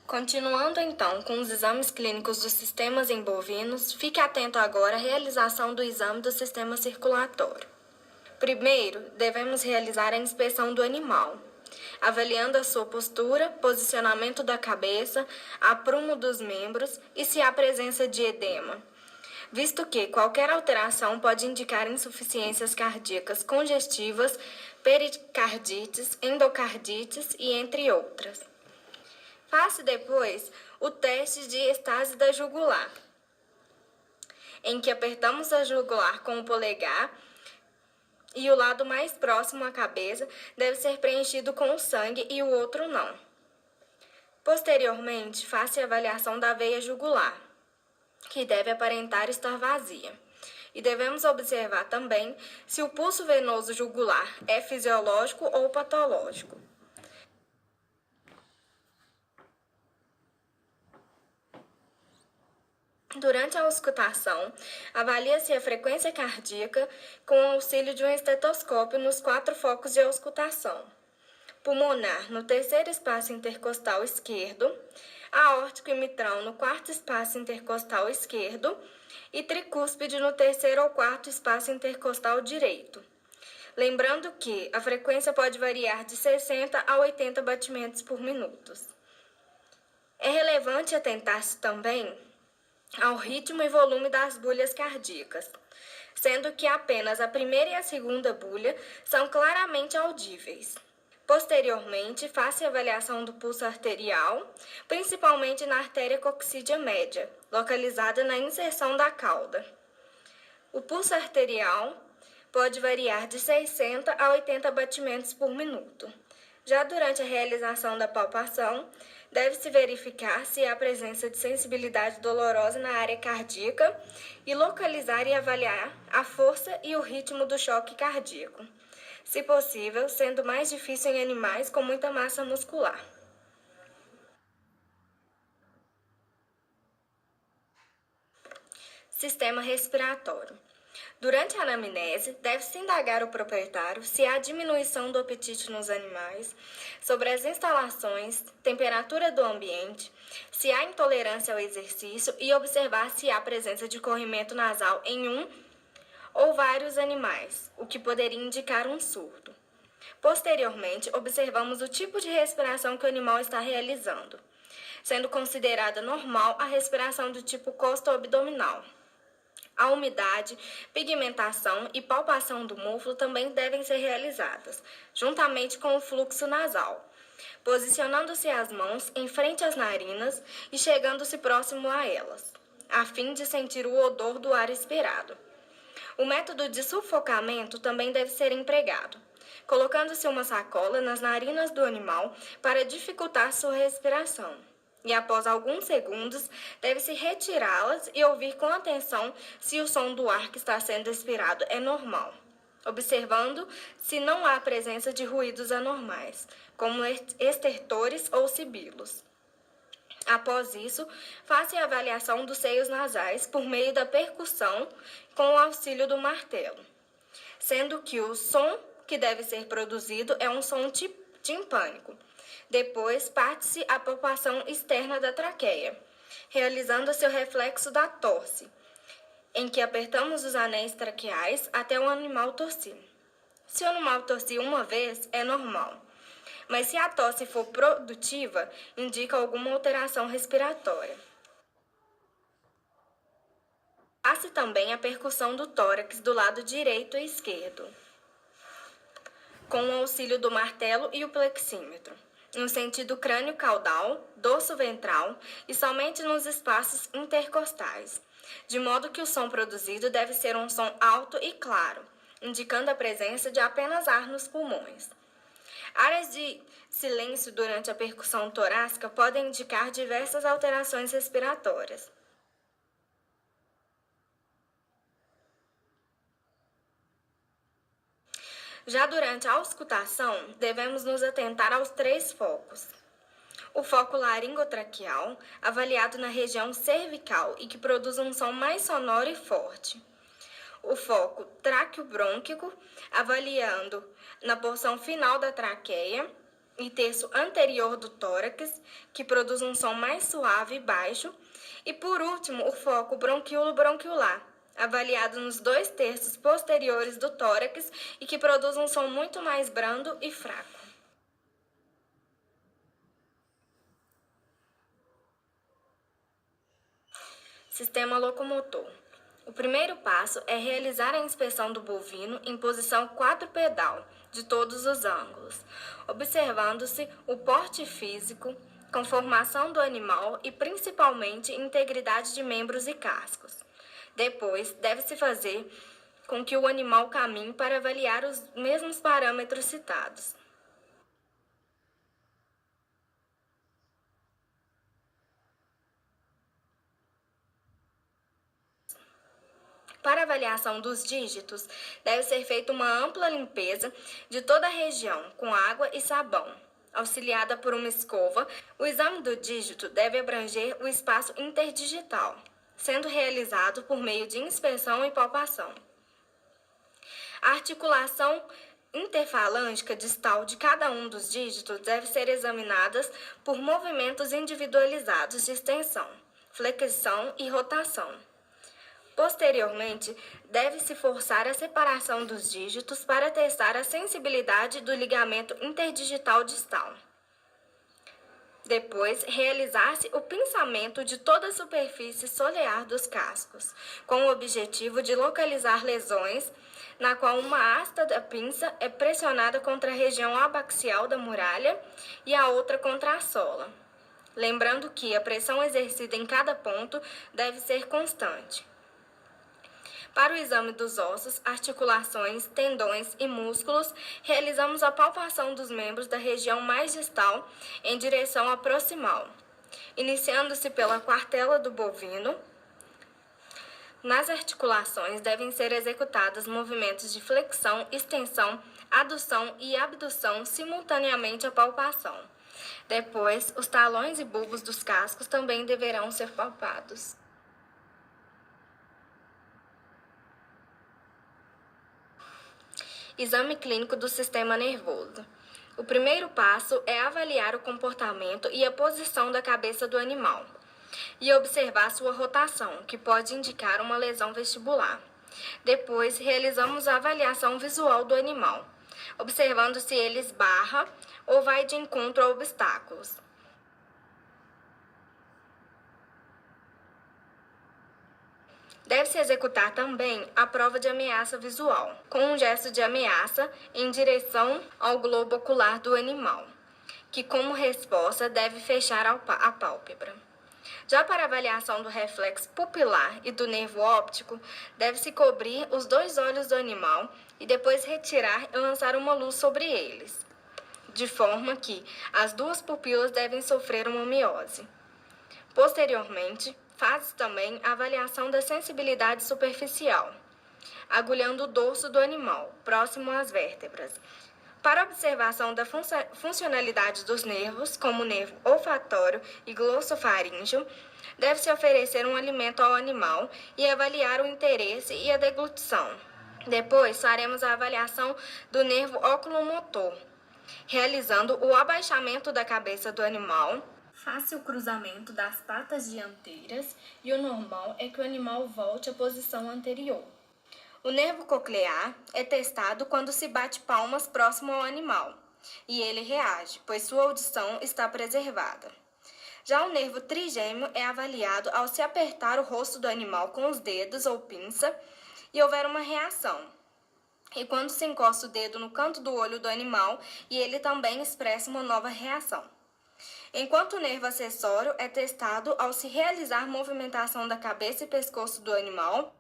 Continuando então com os exames clínicos dos sistemas em bovinos, fique atento agora à realização do exame do sistema circulatório. Primeiro, devemos realizar a inspeção do animal, avaliando a sua postura, posicionamento da cabeça, aprumo dos membros e se há presença de edema, visto que qualquer alteração pode indicar insuficiências cardíacas congestivas, pericardites, endocardites e entre outras. Faça depois o teste de estase da jugular, em que apertamos a jugular com o polegar e o lado mais próximo à cabeça deve ser preenchido com sangue e o outro não. Posteriormente, faça a avaliação da veia jugular, que deve aparentar estar vazia. E devemos observar também se o pulso venoso jugular é fisiológico ou patológico. Durante a auscultação, avalia-se a frequência cardíaca com o auxílio de um estetoscópio nos 4 focos de auscultação. Pulmonar no terceiro espaço intercostal esquerdo, aórtico e mitral no quarto espaço intercostal esquerdo e tricúspide no terceiro ou quarto espaço intercostal direito. Lembrando que a frequência pode variar de 60 a 80 batimentos por minuto. É relevante atentar-se também ao ritmo e volume das bulhas cardíacas, sendo que apenas a primeira e a segunda bulha são claramente audíveis. Posteriormente, faça a avaliação do pulso arterial, principalmente na artéria coxídea média, localizada na inserção da cauda. O pulso arterial pode variar de 60 a 80 batimentos por minuto. Já durante a realização da palpação, deve-se verificar se há presença de sensibilidade dolorosa na área cardíaca e localizar e avaliar a força e o ritmo do choque cardíaco, se possível, sendo mais difícil em animais com muita massa muscular. Sistema respiratório. Durante a anamnese, deve-se indagar o proprietário se há diminuição do apetite nos animais, sobre as instalações, temperatura do ambiente, se há intolerância ao exercício e observar se há presença de corrimento nasal em um ou vários animais, o que poderia indicar um surto. Posteriormente, observamos o tipo de respiração que o animal está realizando, sendo considerada normal a respiração do tipo costo-abdominal. A umidade, pigmentação e palpação do músculo também devem ser realizadas, juntamente com o fluxo nasal, posicionando-se as mãos em frente às narinas e chegando-se próximo a elas, a fim de sentir o odor do ar expirado. O método de sufocamento também deve ser empregado, colocando-se uma sacola nas narinas do animal para dificultar sua respiração. E após alguns segundos, deve-se retirá-las e ouvir com atenção se o som do ar que está sendo expirado é normal, observando se não há presença de ruídos anormais, como estertores ou sibilos. Após isso, faça a avaliação dos seios nasais por meio da percussão com o auxílio do martelo, sendo que o som que deve ser produzido é um som timpânico. Depois, parte-se a palpação externa da traqueia, realizando-se o reflexo da tosse, em que apertamos os anéis traqueais até o animal tossir. Se o animal tossir uma vez, é normal, mas se a tosse for produtiva, indica alguma alteração respiratória. Faça também a percussão do tórax do lado direito e esquerdo, com o auxílio do martelo e o plexímetro, no sentido crânio-caudal, dorso ventral e somente nos espaços intercostais, de modo que o som produzido deve ser um som alto e claro, indicando a presença de apenas ar nos pulmões. Áreas de silêncio durante a percussão torácica podem indicar diversas alterações respiratórias. Já durante a auscultação, devemos nos atentar aos 3 focos. O foco laringotraqueal, avaliado na região cervical e que produz um som mais sonoro e forte. O foco traqueobrônquico, avaliando na porção final da traqueia. e terço anterior do tórax, que produz um som mais suave e baixo, e por último o foco bronquíolo-bronquiolar, avaliado nos 2/3 posteriores do tórax e que produz um som muito mais brando e fraco. Sistema locomotor. O primeiro passo é realizar a inspeção do bovino em posição quadrupedal, de todos os ângulos, observando-se o porte físico, conformação do animal e principalmente integridade de membros e cascos. Depois, deve-se fazer com que o animal caminhe para avaliar os mesmos parâmetros citados. Para avaliação dos dígitos, deve ser feita uma ampla limpeza de toda a região com água e sabão. Auxiliada por uma escova, o exame do dígito deve abranger o espaço interdigital, sendo realizado por meio de inspeção e palpação. A articulação interfalângica distal de cada um dos dígitos deve ser examinada por movimentos individualizados de extensão, flexão e rotação. Posteriormente, deve-se forçar a separação dos dígitos para testar a sensibilidade do ligamento interdigital distal. Depois, realizar-se o pinçamento de toda a superfície solear dos cascos, com o objetivo de localizar lesões, na qual uma haste da pinça é pressionada contra a região abaxial da muralha e a outra contra a sola. Lembrando que a pressão exercida em cada ponto deve ser constante. Para o exame dos ossos, articulações, tendões e músculos, realizamos a palpação dos membros da região mais distal em direção à proximal, iniciando-se pela quartela do bovino. Nas articulações devem ser executados movimentos de flexão, extensão, adução e abdução simultaneamente à palpação. Depois, os talões e bulbos dos cascos também deverão ser palpados. Exame clínico do sistema nervoso. O primeiro passo é avaliar o comportamento e a posição da cabeça do animal e observar sua rotação, que pode indicar uma lesão vestibular. Depois, realizamos a avaliação visual do animal, observando se ele esbarra ou vai de encontro a obstáculos. Deve-se executar também a prova de ameaça visual, com um gesto de ameaça em direção ao globo ocular do animal, que como resposta deve fechar a pálpebra. Já para a avaliação do reflexo pupilar e do nervo óptico, deve-se cobrir os 2 olhos do animal e depois retirar e lançar uma luz sobre eles, de forma que as 2 pupilas devem sofrer uma miose. Posteriormente, faz-se também a avaliação da sensibilidade superficial, agulhando o dorso do animal, próximo às vértebras. Para observação da funcionalidade dos nervos, como o nervo olfatório e glossofaríngeo, deve-se oferecer um alimento ao animal e avaliar o interesse e a deglutição. Depois, faremos a avaliação do nervo oculomotor, realizando o abaixamento da cabeça do animal. Faça o cruzamento das patas dianteiras e o normal é que o animal volte à posição anterior. O nervo coclear é testado quando se bate palmas próximo ao animal e ele reage, pois sua audição está preservada. Já o nervo trigêmeo é avaliado ao se apertar o rosto do animal com os dedos ou pinça e houver uma reação. E quando se encosta o dedo no canto do olho do animal e ele também expressa uma nova reação. Enquanto o nervo acessório é testado ao se realizar movimentação da cabeça e pescoço do animal